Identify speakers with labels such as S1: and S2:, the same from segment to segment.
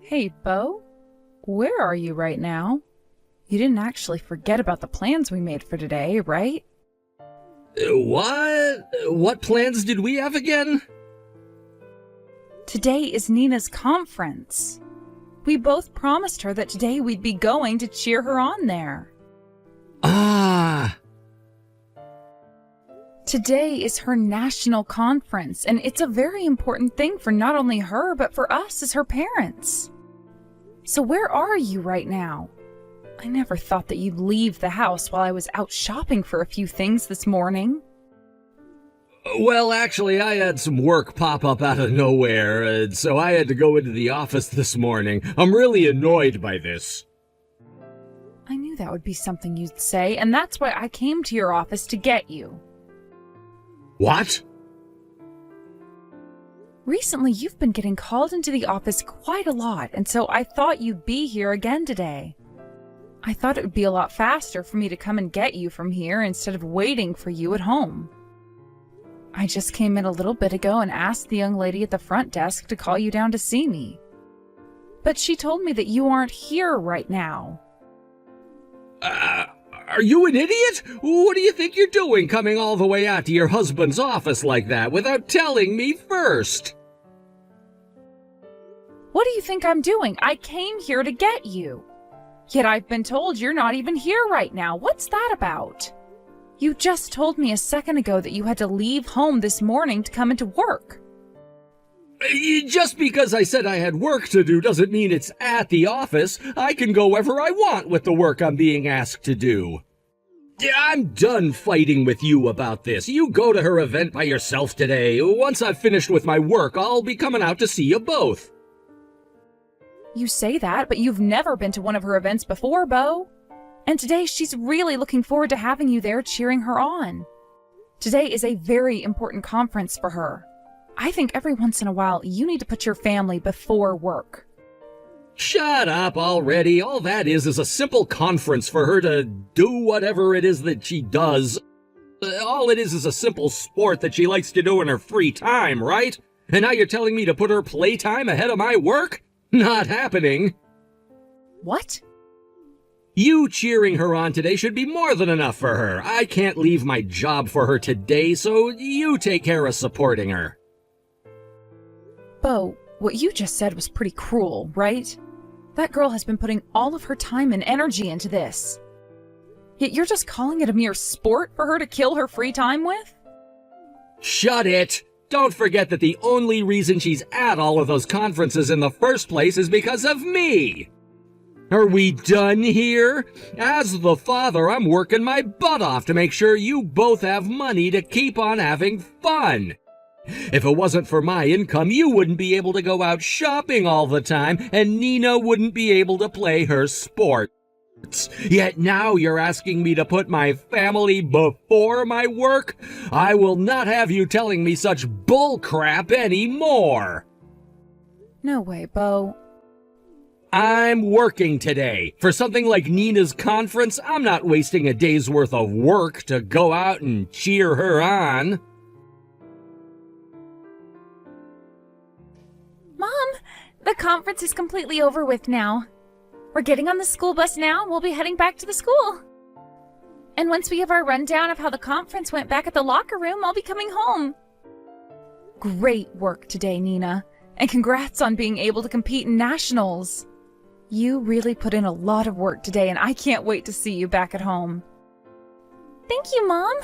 S1: Hey, Bo, where are you right now? You didn't actually forget about the plans we made for today, right?
S2: What? What plans did we have again?
S1: Today is Nina's conference. We both promised her that today we'd be going to cheer her on there.
S2: Ah.
S1: Today is her national conference, and it's a very important thing for not only her, but for us as her parents. So where are you right now? I never thought that you'd leave the house while I was out shopping for a few things this morning.
S2: Well, actually, I had some work pop up out of nowhere, so I had to go into the office this morning. I'm really annoyed by this.
S1: I knew that would be something you'd say, and that's why I came to your office to get you.
S2: What?
S1: Recently, you've been getting called into the office quite a lot, and so I thought you'd be here again today. I thought it would be a lot faster for me to come and get you from here instead of waiting for you at home. I just came in a little bit ago and asked the young lady at the front desk to call you down to see me. But she told me that you aren't here right now.
S2: Are you an idiot? What do you think you're doing coming all the way out to your husband's office like that without telling me first?
S1: What do you think I'm doing? I came here to get you. Yet I've been told you're not even here right now. What's that about? You just told me a second ago that you had to leave home this morning to come into work.
S2: Just because I said I had work to do doesn't mean it's at the office. I can go wherever I want with the work I'm being asked to do. I'm done fighting with you about this. You go to her event by yourself today. Once I've finished with my work, I'll be coming out to see you both.
S1: You say that, but you've never been to one of her events before, Bo. And today she's really looking forward to having you there cheering her on. Today is a very important conference for her. I think every once in a while you need to put your family before work.
S2: Shut up already. All that is a simple conference for her to do whatever it is that she does. All it is a simple sport that she likes to do in her free time, right? And now you're telling me to put her playtime ahead of my work? Not happening.
S1: What?
S2: You cheering her on today should be more than enough for her. I can't leave my job for her today, so you take care of supporting her.
S1: Bo, what you just said was pretty cruel, right? That girl has been putting all of her time and energy into this. Yet you're just calling it a mere sport for her to kill her free time with?
S2: Shut it! Don't forget that the only reason she's at all of those conferences in the first place is because of me! Are we done here? As the father, I'm working my butt off to make sure you both have money to keep on having fun. If it wasn't for my income, you wouldn't be able to go out shopping all the time, and Nina wouldn't be able to play her sports. Yet now you're asking me to put my family before my work? I will not have you telling me such bull crap anymore.
S1: No way, Bo.
S2: I'm working today. For something like Nina's conference, I'm not wasting a day's worth of work to go out and cheer her on.
S1: Mom, the conference is completely over with now. We're getting on the school bus now and we'll be heading back to the school. And once we have our rundown of how the conference went back at the locker room, I'll be coming home. Great work today, Nina. And congrats on being able to compete in nationals. You really put in a lot of work today and I can't wait to see you back at home. Thank you, Mom.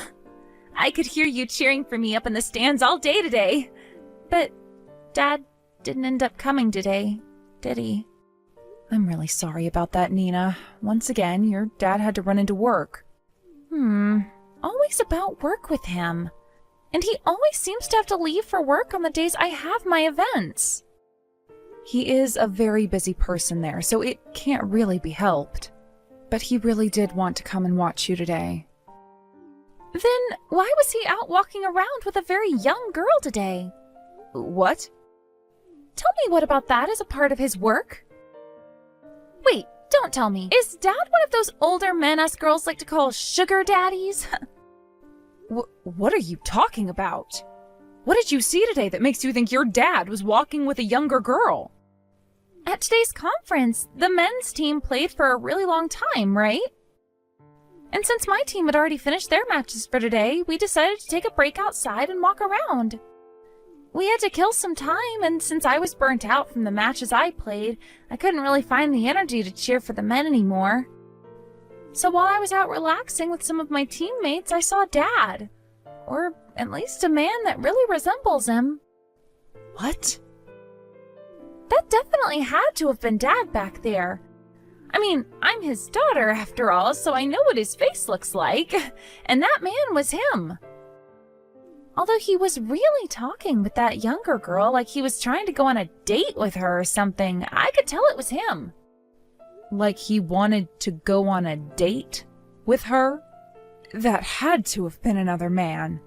S1: I could hear you cheering for me up in the stands all day today. But Dad didn't end up coming today, did he? I'm really sorry about that, Nina. Once again, your dad had to run into work. Always about work with him. And he always seems to have to leave for work on the days I have my events. He is a very busy person there, so it can't really be helped. But he really did want to come and watch you today. Then why was he out walking around with a very young girl today? What? Tell me what about that is a part of his work? Wait, don't tell me. Is Dad one of those older men us girls like to call sugar daddies? What are you talking about? What did you see today that makes you think your dad was walking with a younger girl? At today's conference, the men's team played for a really long time, right? And since my team had already finished their matches for today, we decided to take a break outside and walk around. We had to kill some time, and since I was burnt out from the matches I played, I couldn't really find the energy to cheer for the men anymore. So while I was out relaxing with some of my teammates, I saw Dad. Or at least a man that really resembles him.
S3: What?
S1: That definitely had to have been Dad back there. I mean, I'm his daughter after all, so I know what his face looks like. And that man was him. Although he was really talking with that younger girl like he was trying to go on a date with her or something, I could tell it was him.
S3: Like he wanted to go on a date with her? That had to have been another man.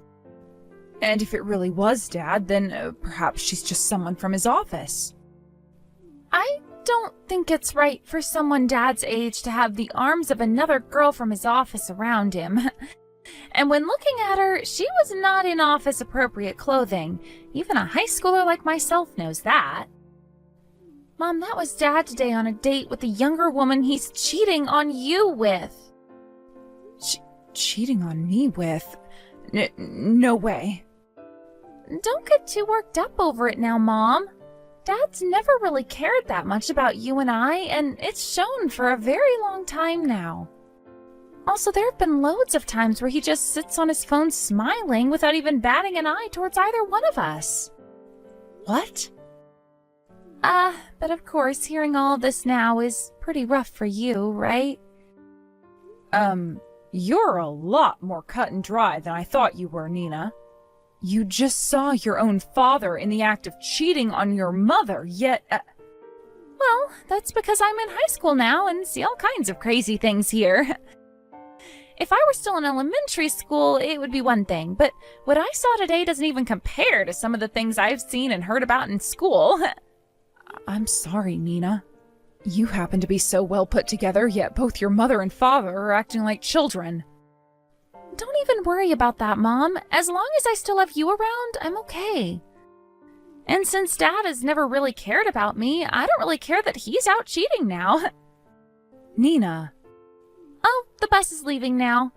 S3: And if it really was Dad, then perhaps she's just someone from his office.
S1: I don't think it's right for someone Dad's age to have the arms of another girl from his office around him. And when looking at her, she was not in office-appropriate clothing. Even a high schooler like myself knows that. Mom, that was Dad today on a date with the younger woman he's cheating on you with.
S3: Cheating on me with? No way.
S1: Don't get too worked up over it now, Mom. Dad's never really cared that much about you and I, and it's shown for a very long time now. Also, there have been loads of times where he just sits on his phone smiling without even batting an eye towards either one of us.
S3: What?
S1: But of course, hearing all this now is pretty rough for you, right?
S3: You're a lot more cut and dry than I thought you were, Nina. You just saw your own father in the act of cheating on your mother, yet...
S1: Well, that's because I'm in high school now and see all kinds of crazy things here. If I were still in elementary school, it would be one thing, but what I saw today doesn't even compare to some of the things I've seen and heard about in school.
S3: I'm sorry, Nina. You happen to be so well put together, yet both your mother and father are acting like children.
S1: Don't even worry about that, Mom. As long as I still have you around, I'm okay. And since Dad has never really cared about me, I don't really care that he's out cheating now.
S3: Nina.
S1: Oh, the bus is leaving now.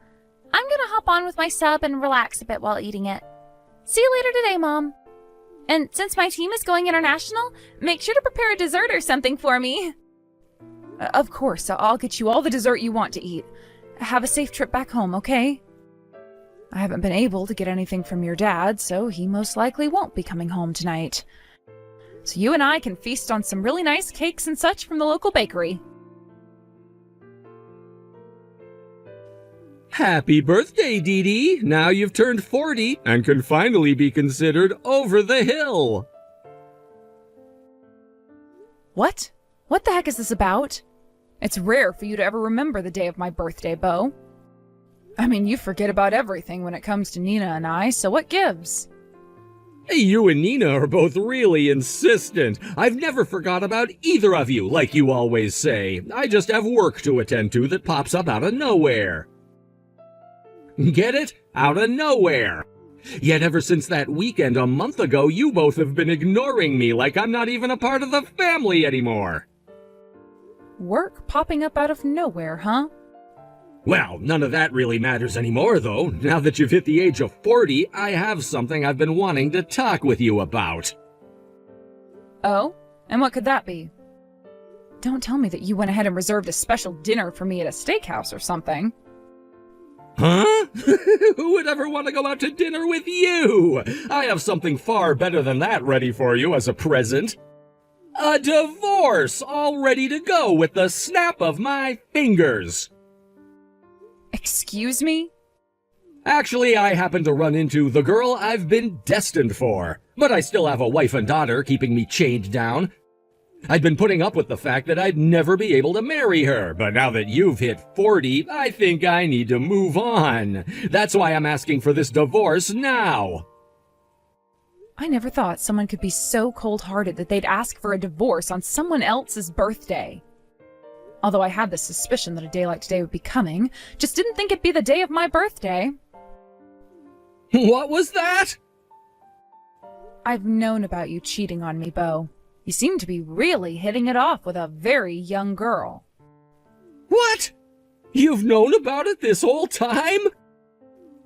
S1: I'm gonna hop on with my sub and relax a bit while eating it. See you later today, Mom. And since my team is going international, make sure to prepare a dessert or something for me.
S3: Of course, I'll get you all the dessert you want to eat. Have a safe trip back home, okay? I haven't been able to get anything from your dad, so he most likely won't be coming home tonight. So you and I can feast on some really nice cakes and such from the local bakery.
S2: Happy birthday, Dee Dee! Now you've turned 40 and can finally be considered over the hill.
S3: What? What the heck is this about? It's rare for you to ever remember the day of my birthday, Bo. I mean, you forget about everything when it comes to Nina and I, so what gives?
S2: Hey, you and Nina are both really insistent. I've never forgot about either of you, like you always say. I just have work to attend to that pops up out of nowhere. Get it? Out of nowhere. Yet ever since that weekend a month ago, you both have been ignoring me like I'm not even a part of the family anymore.
S3: Work popping up out of nowhere, huh?
S2: Well, none of that really matters anymore, though. Now that you've hit the age of 40, I have something I've been wanting to talk with you about.
S3: Oh? And what could that be? Don't tell me that you went ahead and reserved a special dinner for me at a steakhouse or something.
S2: Huh? Who would ever want to go out to dinner with you? I have something far better than that ready for you as a present. A divorce, all ready to go with the snap of my fingers.
S3: Excuse me?
S2: Actually, I happen to run into the girl I've been destined for, but I still have a wife and daughter keeping me chained down. I'd been putting up with the fact that I'd never be able to marry her, but now that you've hit 40, I think I need to move on. That's why I'm asking for this divorce now.
S3: I never thought someone could be so cold-hearted that they'd ask for a divorce on someone else's birthday. Although I had the suspicion that a day like today would be coming, just didn't think it'd be the day of my birthday.
S2: What was that?
S3: I've known about you cheating on me, Bo. You seem to be really hitting it off with a very young girl.
S2: What? You've known about it this whole time?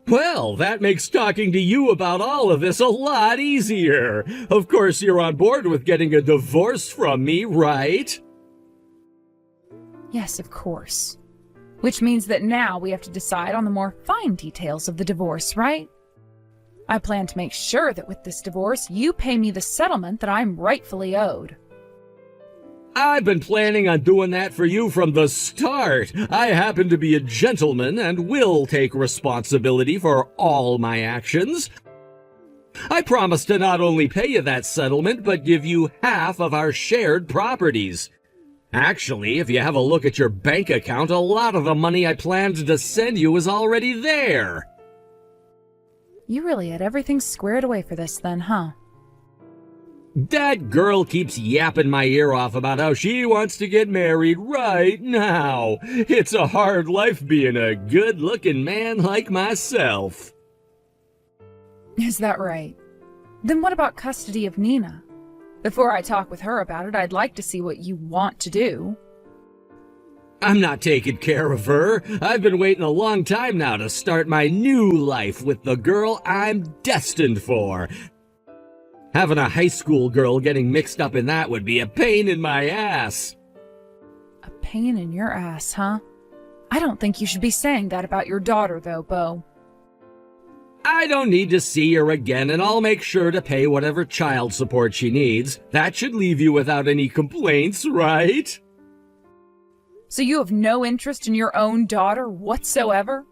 S2: Well, that makes talking to you about all of this a lot easier. Of course, you're on board with getting a divorce from me, right?
S3: Yes, of course. Which means that now we have to decide on the more fine details of the divorce, right? I plan to make sure that with this divorce, you pay me the settlement that I'm rightfully owed.
S2: I've been planning on doing that for you from the start. I happen to be a gentleman and will take responsibility for all my actions. I promise to not only pay you that settlement, but give you half of our shared properties. Actually, if you have a look at your bank account, a lot of the money I planned to send you is already there.
S3: You really had everything squared away for this then, huh?
S2: That girl keeps yapping my ear off about how she wants to get married right now. It's a hard life being a good-looking man like myself.
S3: Is that right? Then what about custody of Nina? Before I talk with her about it, I'd like to see what you want to do.
S2: I'm not taking care of her. I've been waiting a long time now to start my new life with the girl I'm destined for. Having a high school girl getting mixed up in that would be a pain in my ass.
S3: A pain in your ass, huh? I don't think you should be saying that about your daughter, though, Bo.
S2: I don't need to see her again, and I'll make sure to pay whatever child support she needs. That should leave you without any complaints, right?
S3: So you have no interest in your own daughter whatsoever?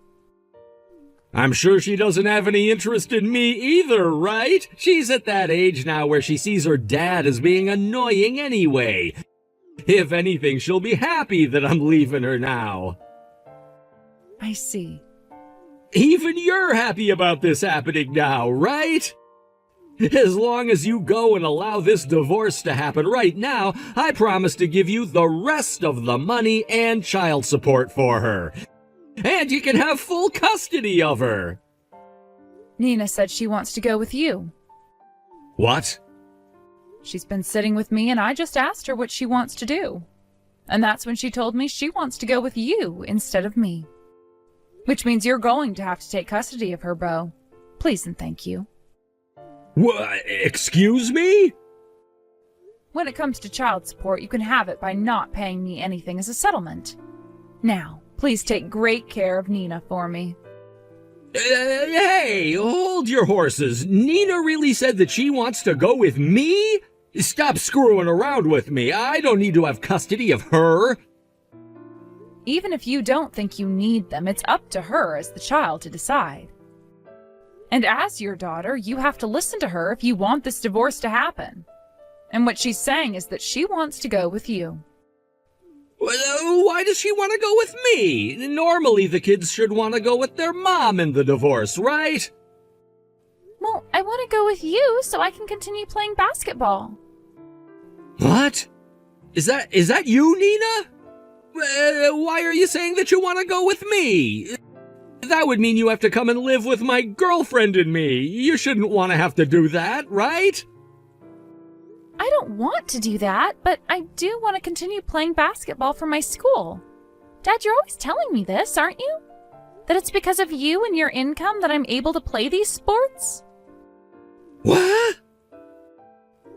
S2: I'm sure she doesn't have any interest in me either, right? She's at that age now where she sees her dad as being annoying anyway. If anything, she'll be happy that I'm leaving her now.
S3: I see.
S2: Even you're happy about this happening now, right? As long as you go and allow this divorce to happen right now, I promise to give you the rest of the money and child support for her. And you can have full custody of her.
S3: Nina said she wants to go with you.
S2: What?
S3: She's been sitting with me and I just asked her what she wants to do. And that's when she told me she wants to go with you instead of me. Which means you're going to have to take custody of her, Bo. Please and thank you.
S2: What? Excuse me?
S3: When it comes to child support, you can have it by not paying me anything as a settlement. Now, please take great care of Nina for me.
S2: Hey, hold your horses. Nina really said that she wants to go with me? Stop screwing around with me. I don't need to have custody of her.
S3: Even if you don't think you need them, it's up to her as the child to decide. And as your daughter, you have to listen to her if you want this divorce to happen. And what she's saying is that she wants to go with you.
S2: Why does she want to go with me? Normally the kids should want to go with their mom in the divorce, right?
S1: Well, I want to go with you so I can continue playing basketball.
S2: What? Is that you, Nina? Why are you saying that you want to go with me? That would mean you have to come and live with my girlfriend and me. You shouldn't want to have to do that, right?
S1: I don't want to do that, but I do want to continue playing basketball for my school. Dad, you're always telling me this, aren't you? That it's because of you and your income that I'm able to play these sports?
S2: What?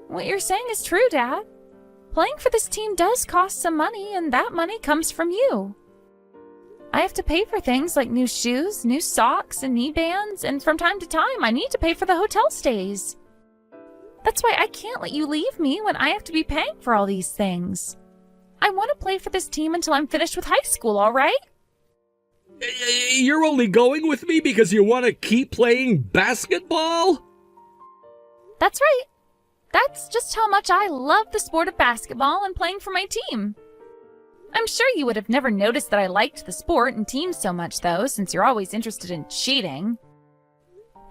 S1: What you're saying is true, Dad. Playing for this team does cost some money, and that money comes from you. I have to pay for things like new shoes, new socks, and knee bands, and from time to time, I need to pay for the hotel stays. That's why I can't let you leave me when I have to be paying for all these things. I want to play for this team until I'm finished with high school, all right?
S2: You're only going with me because you want to keep playing basketball?
S1: That's right. That's just how much I love the sport of basketball and playing for my team. I'm sure you would have never noticed that I liked the sport and team so much, though, since you're always interested in cheating.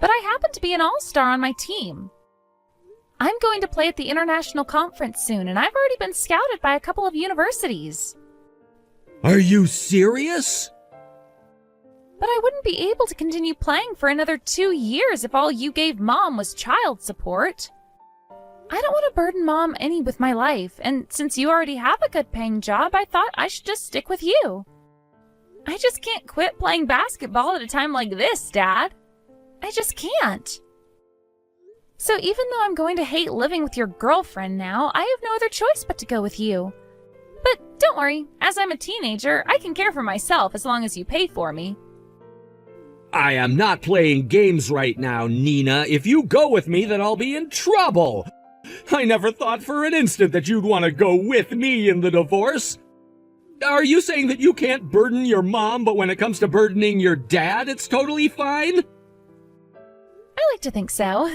S1: But I happen to be an all-star on my team. I'm going to play at the international conference soon, and I've already been scouted by a couple of universities.
S2: Are you serious?
S1: But I wouldn't be able to continue playing for another 2 years if all you gave Mom was child support. I don't want to burden Mom any with my life, and since you already have a good paying job, I thought I should just stick with you. I just can't quit playing basketball at a time like this, Dad. I just can't. So even though I'm going to hate living with your girlfriend now, I have no other choice but to go with you. But don't worry, as I'm a teenager, I can care for myself as long as you pay for me.
S2: I am not playing games right now, Nina. If you go with me, then I'll be in trouble. I never thought for an instant that you'd want to go with me in the divorce. Are you saying that you can't burden your mom, but when it comes to burdening your dad, it's totally fine?
S1: I like to think so.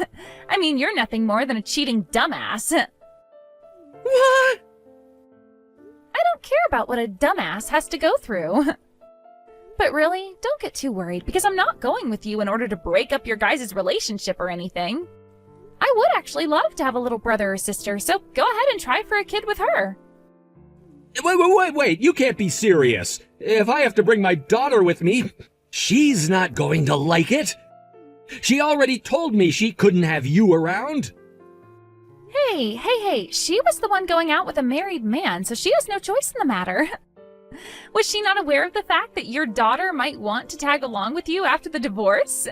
S1: I mean, you're nothing more than a cheating dumbass.
S2: What?
S1: I don't care about what a dumbass has to go through. But really, don't get too worried, because I'm not going with you in order to break up your guys' relationship or anything. I would actually love to have a little brother or sister, so go ahead and try for a kid with her.
S2: Wait, you can't be serious. If I have to bring my daughter with me, she's not going to like it. She already told me she couldn't have you around.
S1: Hey, she was the one going out with a married man, so she has no choice in the matter. Was she not aware of the fact that your daughter might want to tag along with you after the divorce?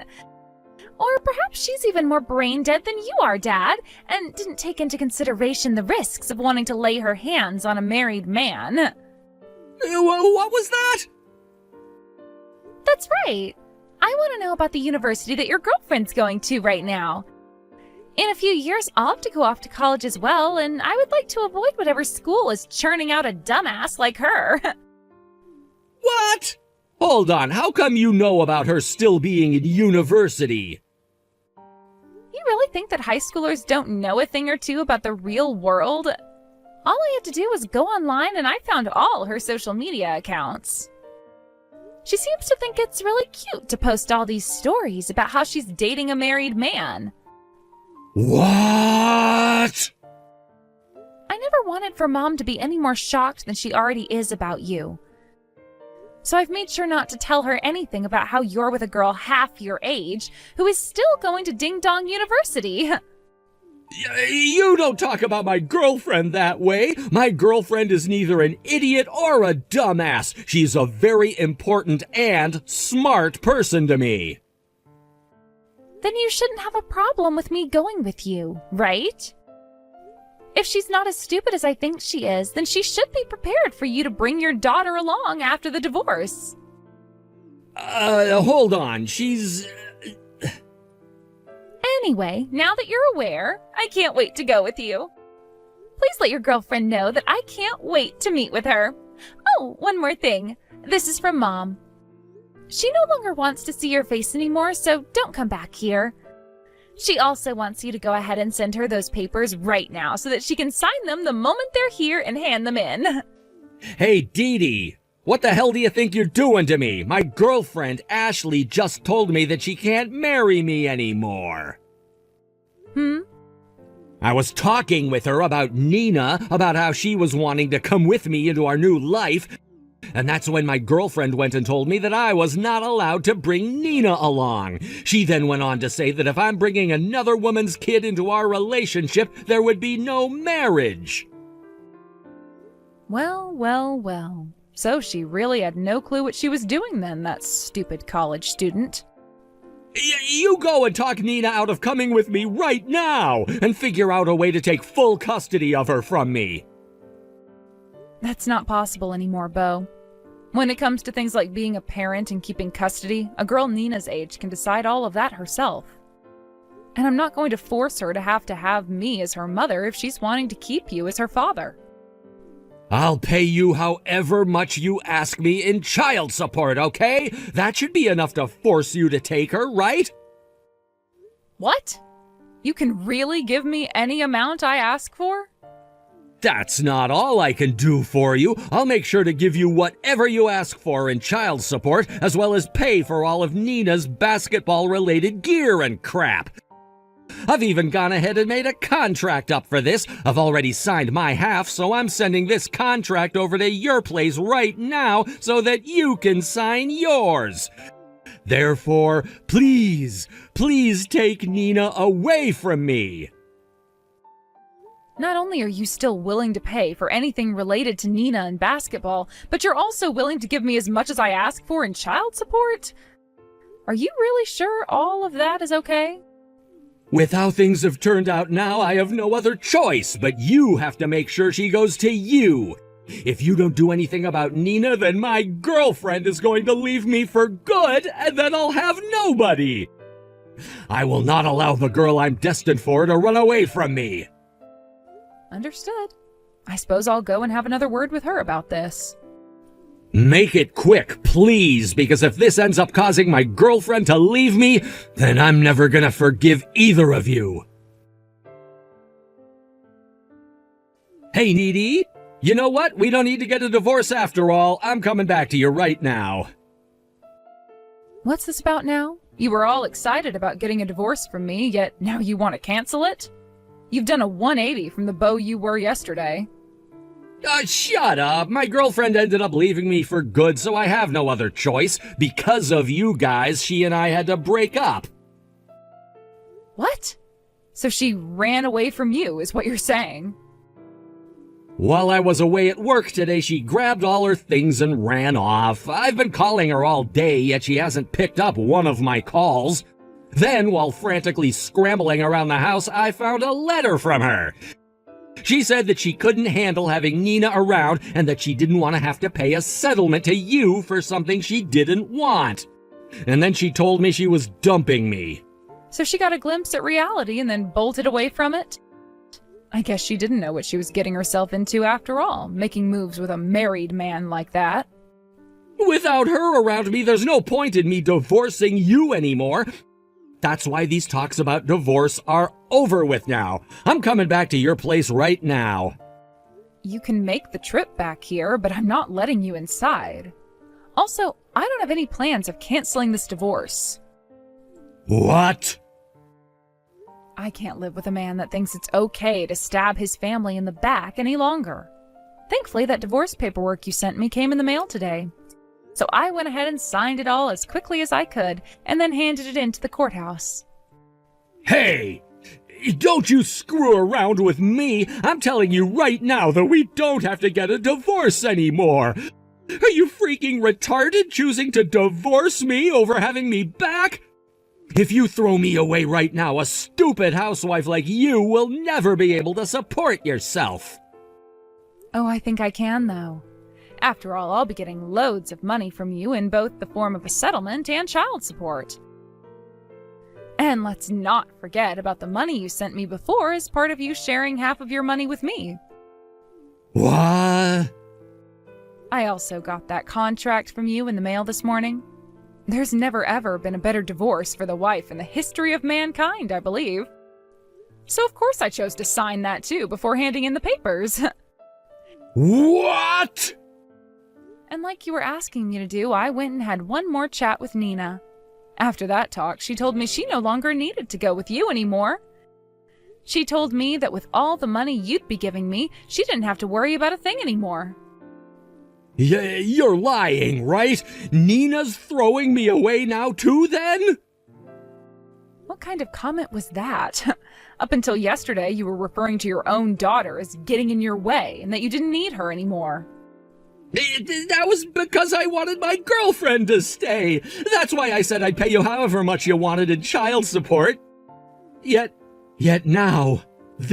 S1: Or perhaps she's even more brain dead than you are, Dad, and didn't take into consideration the risks of wanting to lay her hands on a married man.
S2: What was that?
S1: That's right. I want to know about the university that your girlfriend's going to right now. In a few years, I'll have to go off to college as well, and I would like to avoid whatever school is churning out a dumbass like her.
S2: What? Hold on, how come you know about her still being in university?
S1: You really think that high schoolers don't know a thing or two about the real world? All I had to do was go online and I found all her social media accounts. She seems to think it's really cute to post all these stories about how she's dating a married man.
S2: What?
S1: I never wanted for Mom to be any more shocked than she already is about you. So I've made sure not to tell her anything about how you're with a girl half your age who is still going to Ding Dong University.
S2: You don't talk about my girlfriend that way. My girlfriend is neither an idiot or a dumbass. She's a very important and smart person to me.
S1: Then you shouldn't have a problem with me going with you, right? If she's not as stupid as I think she is, then she should be prepared for you to bring your daughter along after the divorce.
S2: Hold on, she's...
S1: Anyway, now that you're aware, I can't wait to go with you. Please let your girlfriend know that I can't wait to meet with her. Oh, one more thing. This is from Mom. She no longer wants to see your face anymore, so don't come back here. She also wants you to go ahead and send her those papers right now so that she can sign them the moment they're here and hand them in.
S2: Hey, Dee Dee, what the hell do you think you're doing to me? My girlfriend, Ashley, just told me that she can't marry me anymore. I was talking with her about Nina, about how she was wanting to come with me into our new life, and that's when my girlfriend went and told me that I was not allowed to bring Nina along. She then went on to say that if I'm bringing another woman's kid into our relationship, there would be no marriage.
S3: Well. So she really had no clue what she was doing then, that stupid college student.
S2: You go and talk Nina out of coming with me right now, and figure out a way to take full custody of her from me.
S3: That's not possible anymore, Bo. When it comes to things like being a parent and keeping custody, a girl Nina's age can decide all of that herself. And I'm not going to force her to have me as her mother if she's wanting to keep you as her father.
S2: I'll pay you however much you ask me in child support, okay? That should be enough to force you to take her, right?
S3: What? You can really give me any amount I ask for?
S2: That's not all I can do for you. I'll make sure to give you whatever you ask for in child support, as well as pay for all of Nina's basketball-related gear and crap. I've even gone ahead and made a contract up for this. I've already signed my half, so I'm sending this contract over to your place right now so that you can sign yours. Therefore, please take Nina away from me.
S3: Not only are you still willing to pay for anything related to Nina and basketball, but you're also willing to give me as much as I ask for in child support? Are you really sure all of that is okay?
S2: With how things have turned out now, I have no other choice, but you have to make sure she goes to you. If you don't do anything about Nina, then my girlfriend is going to leave me for good, and then I'll have nobody. I will not allow the girl I'm destined for to run away from me.
S3: Understood. I suppose I'll go and have another word with her about this.
S2: Make it quick, please, because if this ends up causing my girlfriend to leave me, then I'm never gonna forgive either of you. Hey, Needy. You know what? We don't need to get a divorce after all. I'm coming back to you right now.
S3: What's this about now? You were all excited about getting a divorce from me, yet now you want to cancel it? You've done a 180 from the beau you were yesterday.
S2: Shut up. My girlfriend ended up leaving me for good, so I have no other choice. Because of you guys, she and I had to break up.
S3: What? So she ran away from you, is what you're saying?
S2: While I was away at work today, she grabbed all her things and ran off. I've been calling her all day, yet she hasn't picked up one of my calls. Then, while frantically scrambling around the house, I found a letter from her. She said that she couldn't handle having Nina around and that she didn't want to have to pay a settlement to you for something she didn't want. And then she told me she was dumping me.
S3: So she got a glimpse at reality and then bolted away from it? I guess she didn't know what she was getting herself into after all, making moves with a married man like that.
S2: Without her around me, there's no point in me divorcing you anymore. That's why these talks about divorce are over with now. I'm coming back to your place right now.
S3: You can make the trip back here, but I'm not letting you inside. Also, I don't have any plans of canceling this divorce.
S2: What?
S3: I can't live with a man that thinks it's okay to stab his family in the back any longer. Thankfully, that divorce paperwork you sent me came in the mail today. So I went ahead and signed it all as quickly as I could, and then handed it in to the courthouse.
S2: Hey! Don't you screw around with me! I'm telling you right now that we don't have to get a divorce anymore! Are you freaking retarded choosing to divorce me over having me back? If you throw me away right now, a stupid housewife like you will never be able to support yourself.
S3: Oh, I think I can, though. After all, I'll be getting loads of money from you in both the form of a settlement and child support. And let's not forget about the money you sent me before as part of you sharing half of your money with me.
S2: What?
S3: I also got that contract from you in the mail this morning. There's never ever been a better divorce for the wife in the history of mankind, I believe. So of course I chose to sign that too before handing in the papers.
S2: What?
S3: And like you were asking me to do, I went and had one more chat with Nina. After that talk, she told me she no longer needed to go with you anymore. She told me that with all the money you'd be giving me, she didn't have to worry about a thing anymore.
S2: You're lying, right? Nina's throwing me away now too, then?
S3: What kind of comment was that? Up until yesterday, you were referring to your own daughter as getting in your way and that you didn't need her anymore.
S2: That was because I wanted my girlfriend to stay. That's why I said I'd pay you however much you wanted in child support. Yet now, with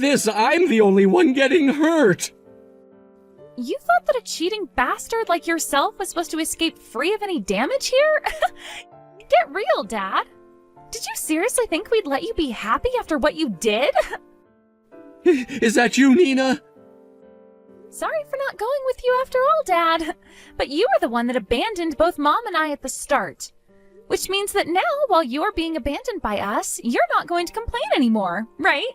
S2: this, I'm the only one getting hurt.
S1: You thought that a cheating bastard like yourself was supposed to escape free of any damage here? Get real, Dad. Did you seriously think we'd let you be happy after what you did?
S2: Is that you, Nina?
S1: Sorry for not going with you after all, Dad. But you were the one that abandoned both Mom and I at the start. Which means that now, while you're being abandoned by us, you're not going to complain anymore, right?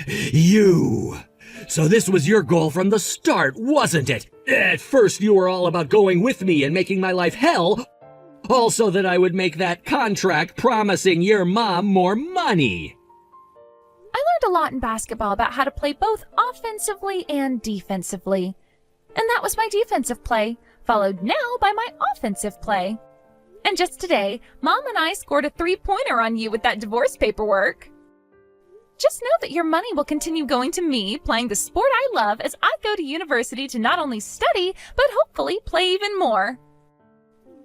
S2: You. So this was your goal from the start, wasn't it? At first you were all about going with me and making my life hell, all so that I would make that contract promising your mom more money.
S1: I learned a lot in basketball about how to play both offensively and defensively. And that was my defensive play, followed now by my offensive play. And just today, Mom and I scored a 3-pointer on you with that divorce paperwork. Just know that your money will continue going to me, playing the sport I love as I go to university to not only study, but hopefully play even more.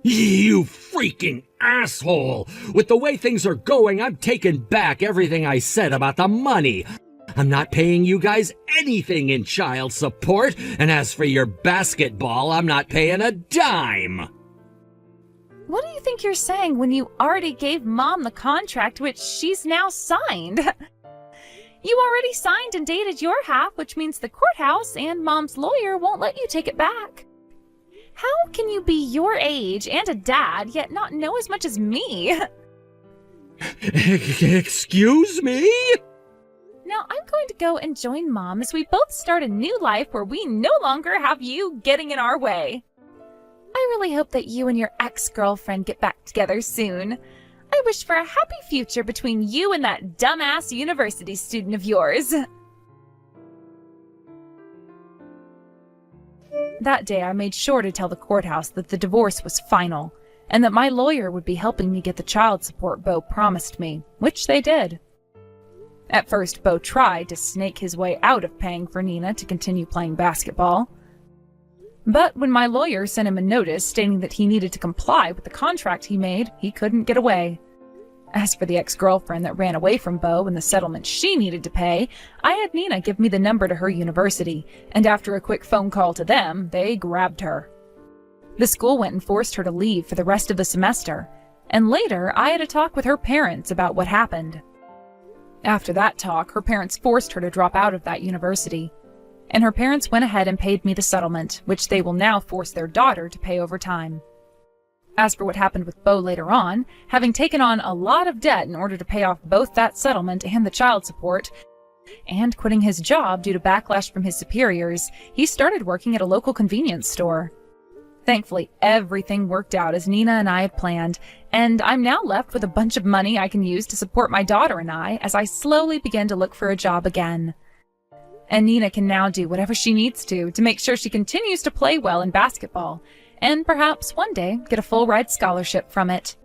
S2: You freaking asshole! With the way things are going, I'm taking back everything I said about the money. I'm not paying you guys anything in child support, and as for your basketball, I'm not paying a dime.
S1: What do you think you're saying when you already gave Mom the contract which she's now signed? You already signed and dated your half, which means the courthouse and Mom's lawyer won't let you take it back. How can you be your age and a dad, yet not know as much as me?
S2: Excuse me?
S1: Now I'm going to go and join Mom as we both start a new life where we no longer have you getting in our way. I really hope that you and your ex-girlfriend get back together soon. I wish for a happy future between you and that dumbass university student of yours.
S3: That day, I made sure to tell the courthouse that the divorce was final, and that my lawyer would be helping me get the child support Bo promised me, which they did. At first, Bo tried to snake his way out of paying for Nina to continue playing basketball. But when my lawyer sent him a notice stating that he needed to comply with the contract he made, he couldn't get away. As for the ex-girlfriend that ran away from Bo and the settlement she needed to pay, I had Nina give me the number to her university, and after a quick phone call to them, they grabbed her. The school went and forced her to leave for the rest of the semester, and later I had a talk with her parents about what happened. After that talk, her parents forced her to drop out of that university, and her parents went ahead and paid me the settlement, which they will now force their daughter to pay over time. As for what happened with Bo later on, having taken on a lot of debt in order to pay off both that settlement and the child support, and quitting his job due to backlash from his superiors, he started working at a local convenience store. Thankfully, everything worked out as Nina and I had planned, and I'm now left with a bunch of money I can use to support my daughter and I as I slowly begin to look for a job again. And Nina can now do whatever she needs to make sure she continues to play well in basketball, and perhaps one day get a full-ride scholarship from it.